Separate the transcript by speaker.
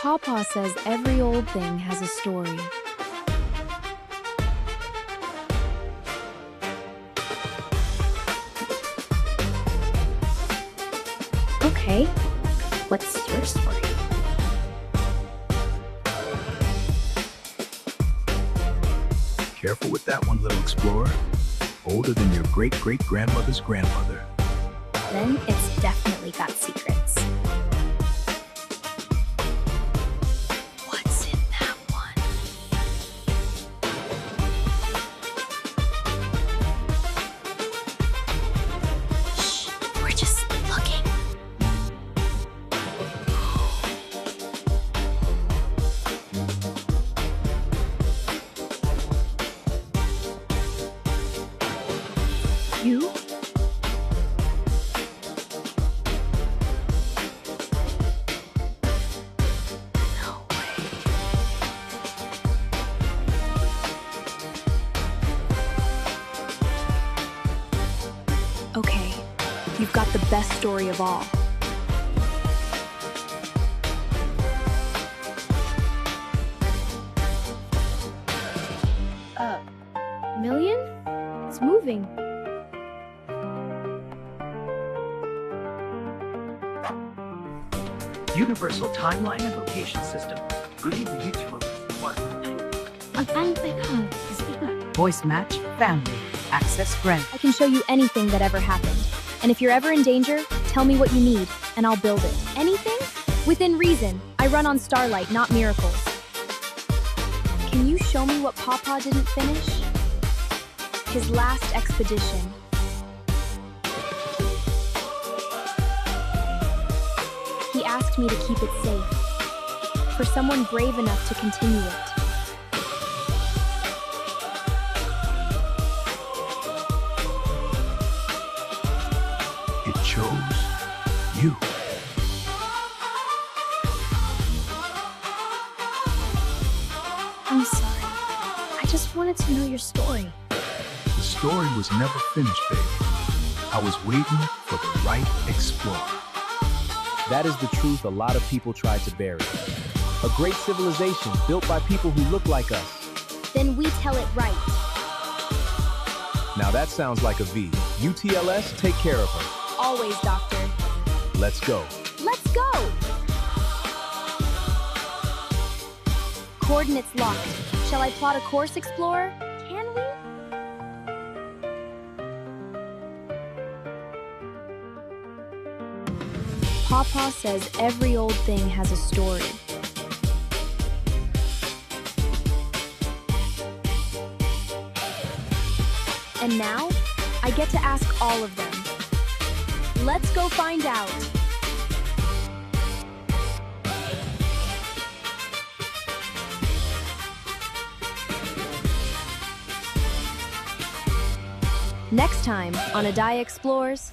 Speaker 1: Pawpaw says every old thing has a story. Okay, what's your story?
Speaker 2: Careful with that one, little explorer. Older than your great-great-grandmother's grandmother.
Speaker 1: Then it's definitely got secrets. What's in that one? Shh, we're just looking. You? Okay, you've got the best story of all. Million? It's moving.
Speaker 3: Universal timeline and location system. Good evening, YouTube.
Speaker 4: Voice match, family, access granted.
Speaker 1: I can show you anything that ever happened. And if you're ever in danger, tell me what you need, and I'll build it. Anything? Within reason. I run on starlight, not miracles. Can you show me what Pawpaw didn't finish? His last expedition. He asked me to keep it safe. For someone brave enough to continue it.
Speaker 2: It chose you.
Speaker 1: I'm sorry. I just wanted to know your story.
Speaker 2: The story was never finished, baby. I was waiting for the right explorer.
Speaker 5: That is the truth a lot of people try to bury. A great civilization built by people who look like us.
Speaker 1: Then we tell it right.
Speaker 5: Now that sounds like a V. UTLS, take care of her.
Speaker 1: Always, Doctor.
Speaker 5: Let's go.
Speaker 1: Let's go! Coordinates locked. Shall I plot a course, Explorer? Can we? Pawpaw says every old thing has a story. And now, I get to ask all of them. Let's go find out. Next time on Adaya Explores.